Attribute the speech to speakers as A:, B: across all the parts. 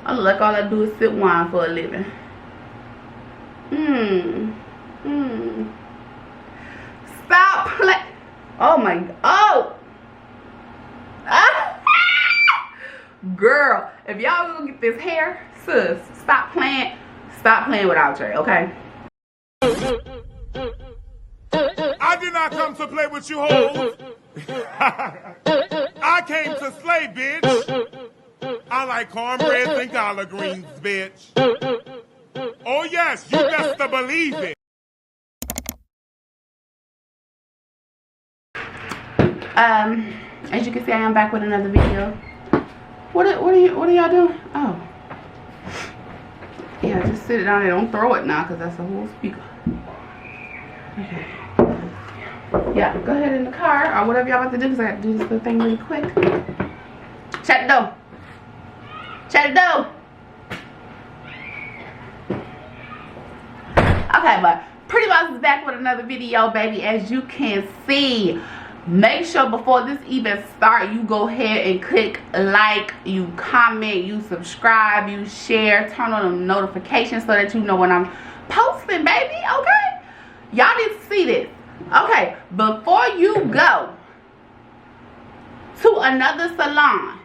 A: I look like all I do is sip wine for a living. Stop play. Oh my. Oh. Girl, if y'all gonna get this hair, sis, stop playing. Stop playing with Outre, okay?
B: I did not come to play with you hoes. I came to slay, bitch. I like cornbread and collard greens, bitch. Oh yes, you best to believe it.
A: As you can see, I am back with another video. What are y'all doing? Oh. Yeah, just sit it down there. Don't throw it now, because that's a whole speaker. Okay. Yeah, go ahead in the car or whatever y'all about to do, because I got to do this little thing really quick. Shut the door. Shut the door. Okay, but Pretty Boss is back with another video, baby. As you can see, make sure before this even start, you go ahead and click like, you comment, you subscribe, you share, turn on the notifications so that you know when I'm posting, baby. Okay, y'all need to see this. Okay, before you go to another salon,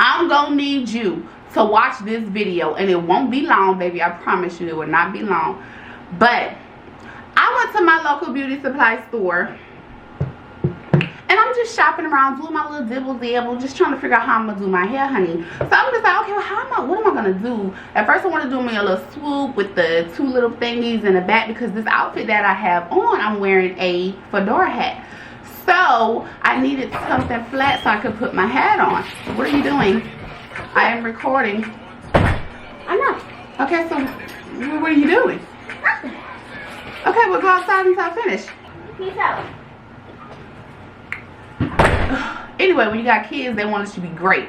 A: I'm gonna need you to watch this video, and it won't be long, baby. I promise you it will not be long. But I went to my local beauty supply store, and I'm just shopping around, doing my little dibble dabble, just trying to figure out how I'm gonna do my hair, honey. So I'm just like, okay, well, what am I gonna do? At first I want to do me a little swoop with the two little thingies in the back, because this outfit that I have on, I'm wearing a fedora hat. So I needed something flat so I could put my hat on. What are you doing? I am recording. I know. Okay, so what are you doing?
C: Nothing.
A: Okay, we'll go outside until I finish.
C: Peace out.
A: Anyway, when you got kids, they want it to be great.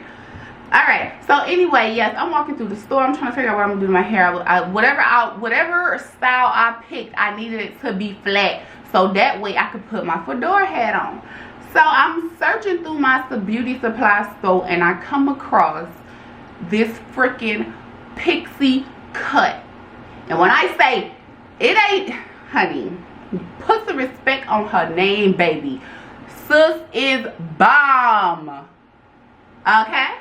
A: Alright, so anyway, yes, I'm walking through the store. I'm trying to figure out what I'm going to do to my hair. Whatever style I picked, I needed it to be flat, so that way I could put my fedora hat on. So I'm searching through my beauty supply store, and I come across this freaking Pixie cut. And when I say it ain't, honey, put some respect on her name, baby. Sis is bomb. Okay?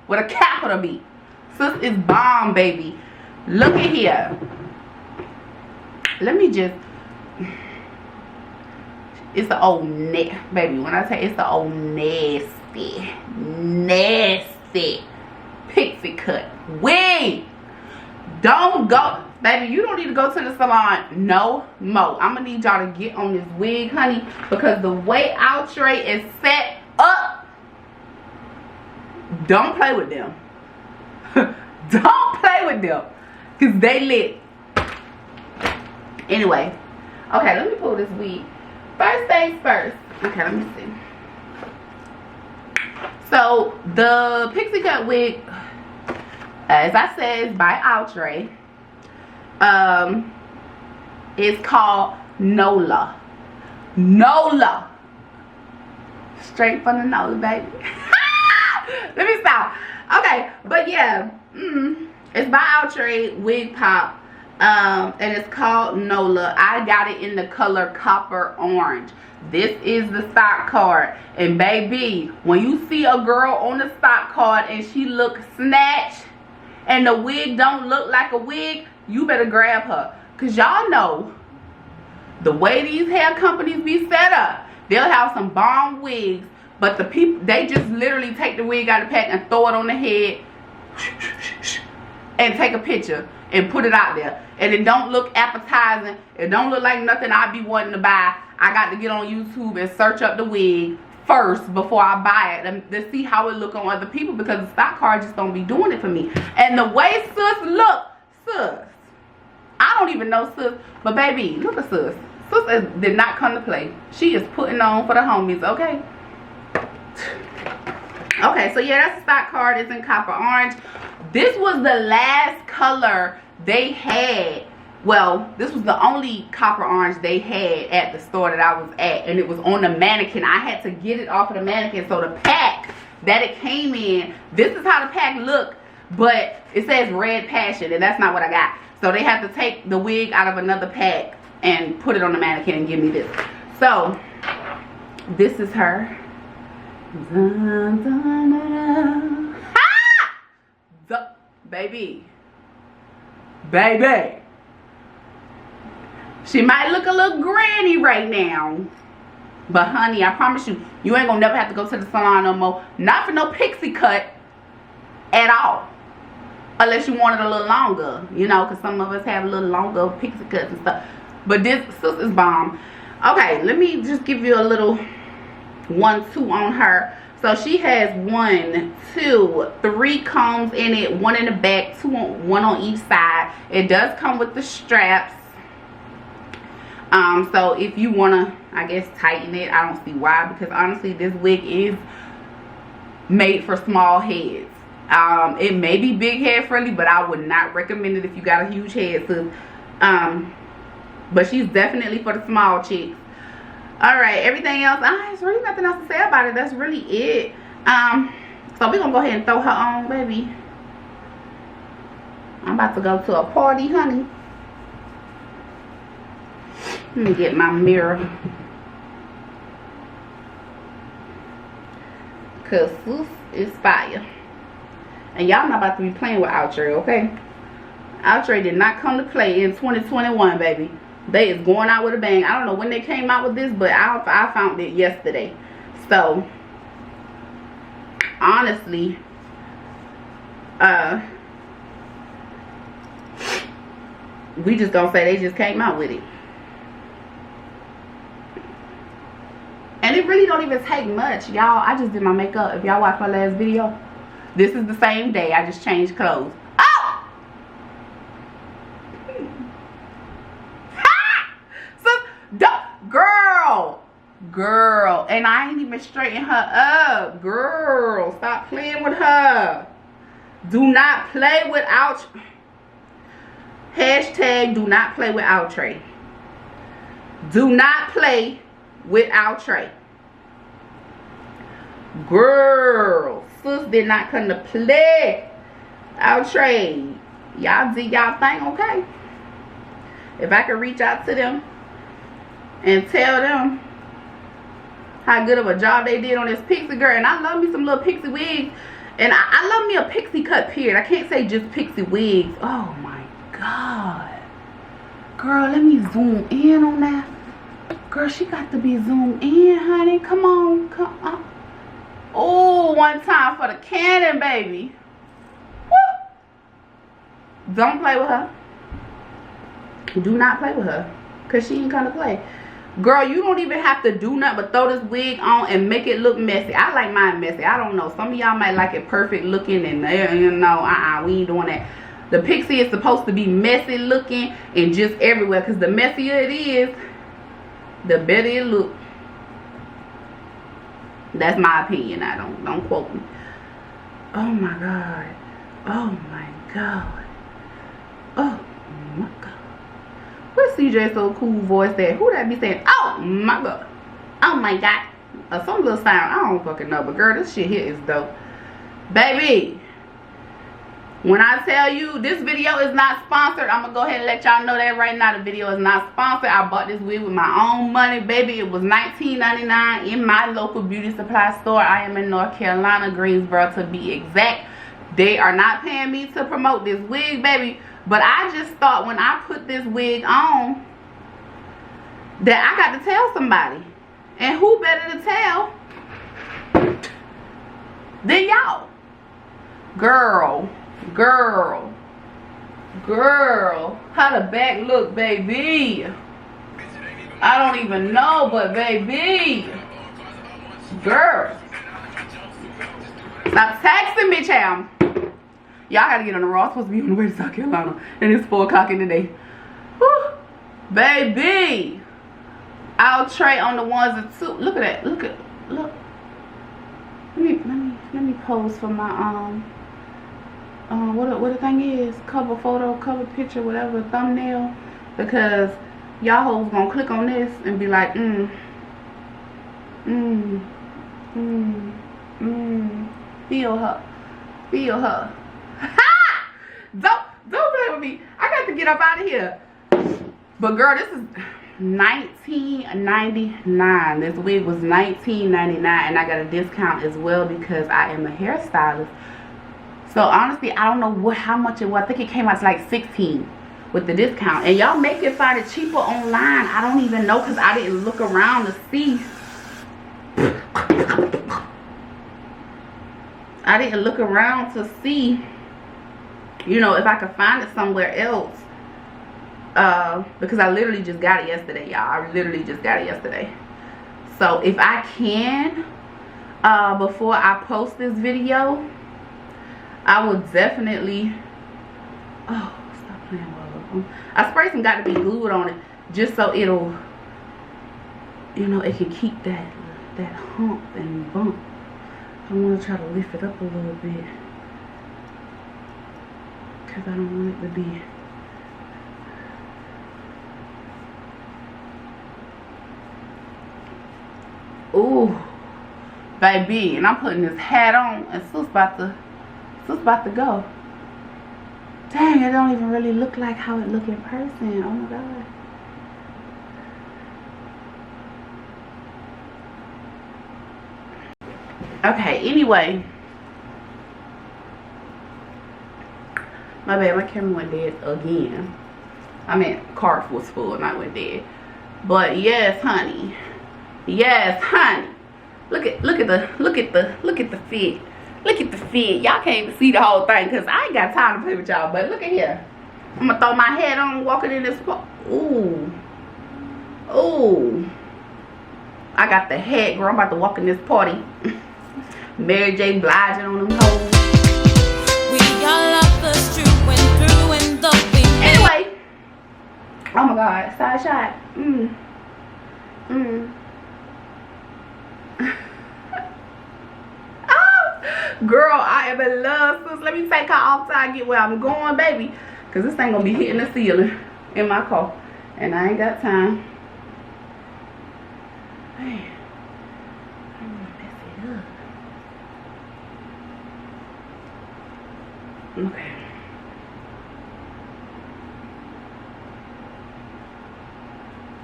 A: With a capital B. Sis is bomb, baby. Look at here. Let me just... It's the old baby. When I say it's the old nasty Pixie cut. Wait! Don't go... Baby, you don't need to go to the salon no more. I'm going to need y'all to get on this wig, honey, because the way Outre is set up, don't play with them. Don't play with them, because they lit. Anyway, okay, let me pull this wig. First things first. Okay, let me see. So, the Pixie cut wig, as I said, is by Outre. It's called Nola. Nola. Straight from the nose, baby. Let me stop. Okay, but yeah, it's by Outre Wig Pop, and it's called Nola. I got it in the color copper orange. This is the stock card, and baby, when you see a girl on the stock card and she looks snatched and the wig don't look like a wig, you better grab her, because y'all know the way these hair companies be set up, they'll have some bomb wigs, but the people, they just literally take the wig out of the pack and throw it on the head and take a picture and put it out there, and it don't look appetizing. It don't look like nothing I'd be wanting to buy. I got to get on YouTube and search up the wig first before I buy it to see how it look on other people, because the stock card just don't be doing it for me. And the way sis look, sis, I don't even know sis, but baby, look at sis. Sis did not come to play. She is putting on for the homies, okay? Okay, so yeah, that's the stock card. It's in copper orange. This was the last color they had. Well, this was the only copper orange they had at the store that I was at, and it was on the mannequin. I had to get it off of the mannequin. So the pack that it came in, this is how the pack looked but it says Red Passion, and that's not what I got. So they have to take the wig out of another pack and put it on the mannequin and give me this. So this is her. Dun, dun, dun, dun. Ha! Baby. Baby. She might look a little granny right now. But honey, I promise you, you ain't gonna never have to go to the salon no more. Not for no pixie cut at all. Unless you want it a little longer. You know, because some of us have a little longer pixie cuts and stuff. But this is bomb. Okay, let me just give you a little 1-2 on her. So she has 1, 2, 3 combs in it. 1 in the back, 1 on each side. It does come with the straps. So if you want to, I guess, tighten it, I don't see why, because honestly this wig is made for small heads. It may be big head friendly, but I would not recommend it if you got a huge head. So, but she's definitely for the small chicks. Alright, everything else, there's really nothing else to say about it. That's really it. So we're gonna go ahead and throw her on, baby. I'm about to go to a party, honey. Let me get my mirror. Cause this is fire. And y'all not about to be playing with Outre, okay? Outre did not come to play in 2021, baby. They is going out with a bang. I don't know when they came out with this, but I found it yesterday. So, honestly, we just gonna say they just came out with it. And it really don't even take much, y'all. I just did my makeup. If y'all watched my last video, this is the same day. I just changed clothes. Oh! Ha! So, girl. And I ain't even straighten her up. Girl, stop playing with her. Do not play with Outre. Hashtag do not play with Outre. Do not play with Outre. Girl, sis did not come to play. Outre, y'all do y'all thing, okay? If I could reach out to them and tell them how good of a job they did on this pixie girl. And I love me some little pixie wigs. And I love me a pixie cut period. I can't say just pixie wigs. Oh my God. Girl, let me zoom in on that. Girl, she got to be zoomed in, honey. Come on. Come on. Oh, one time for the cannon, baby. Woo. Don't play with her. Do not play with her. Because she ain't gonna play. Girl, you don't even have to do nothing but throw this wig on and make it look messy. I like mine messy. I don't know. Some of y'all might like it perfect looking and you know, we ain't doing that. The pixie is supposed to be messy looking and just everywhere. Because the messier it is, the better it look. That's my opinion. I don't quote me. Oh my God. Oh my God. Oh my God. What's CJ so cool voice there? Who that be saying? Oh my God. Oh my God. Some little sound. I don't fucking know. But girl, this shit here is dope. Baby. When I tell you this video is not sponsored, I'm going to go ahead and let y'all know that right now. The video is not sponsored. I bought this wig with my own money, baby. It was $19.99 in my local beauty supply store. I am in North Carolina, Greensboro to be exact. They are not paying me to promote this wig, baby. But I just thought when I put this wig on that I got to tell somebody. And who better to tell than y'all? Girl, how the back look, baby? I don't even know, but baby, girl, stop texting me, child. Y'all gotta get on the road. I'm supposed to be on the way to South Carolina, and it's 4 o'clock in the day. Whew. Baby, Outre on the ones and two. Look at that. Look. Let me pose for my what the thing is, cover photo, cover picture, whatever, thumbnail, because y'all hoes gonna click on this and be like, feel her. Don't play with me. I got to get up out of here. But girl, this is $19.99. This wig was $19.99, and I got a discount as well because I am a hairstylist. So honestly, I don't know how much it was. I think it came out to like $16 with the discount. And y'all may can find it cheaper online. I don't even know because I didn't look around to see. I didn't look around to see, you know, if I could find it somewhere else. Because I literally just got it yesterday, y'all. I literally just got it yesterday. So if I can, before I post this video, I will definitely, oh, stop playing with them. I spray some got to be glued on it just so it'll, you know, it can keep that hump and bump. I want to try to lift it up a little bit because I don't want it to be. Ooh, baby, and I'm putting this hat on, and Sus about to go. Dang, it don't even really look like how it look in person. Oh my God. Okay, anyway. My bad, my camera went dead again. I mean, cart was full and I went dead. But yes, honey. Yes, honey. Look at the fit. Look at the fit. Y'all can't even see the whole thing because I ain't got time to play with y'all. But look at here. I'm gonna throw my head on walking in this. Ooh. Ooh. I got the head, girl. I'm about to walk in this party. Mary J. Blige on them hoes.
C: We all love the through and the
A: anyway. Oh my God. Side shot. Girl, I am in love, sis. Let me take her off till I get where I'm going, baby. Because this thing going to be hitting the ceiling in my car. And I ain't got time. Man, I don't want to mess it up.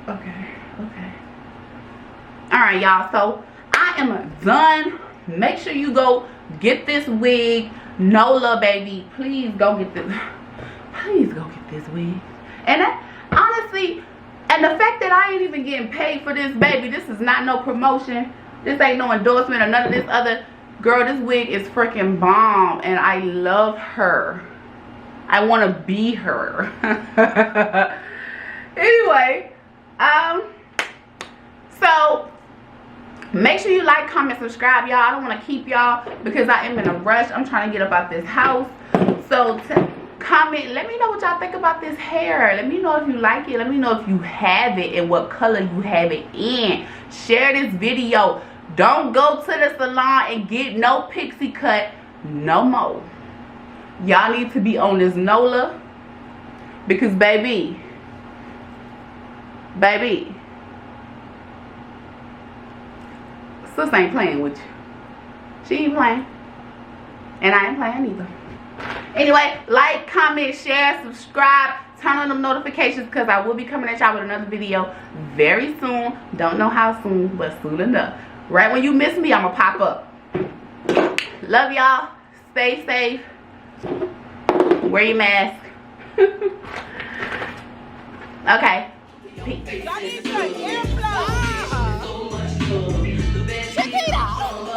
A: Okay. Okay. Alright, y'all. So, I am done. Make sure you go get this wig. Nola, baby, please go get this. Please go get this wig. And that, honestly, and the fact that I ain't even getting paid for this, baby, this is not no promotion. This ain't no endorsement or none of this other. Girl, this wig is freaking bomb, and I love her. I want to be her. Anyway, so make sure you like, comment, subscribe, y'all. I don't want to keep y'all because I am in a rush. I'm trying to get up out this house. So comment, let me know what y'all think about this hair. Let me know if you like it. Let me know if you have it and what color you have it in. Share this video. Don't go to the salon and get no pixie cut no more. Y'all need to be on this Nola because baby, sis ain't playing with you. She ain't playing. And I ain't playing either. Anyway, like, comment, share, subscribe, turn on them notifications because I will be coming at y'all with another video very soon. Don't know how soon, but soon enough. Right when you miss me, I'm going to pop up. Love y'all. Stay safe. Wear your mask. Okay. Peace.
C: Check it out.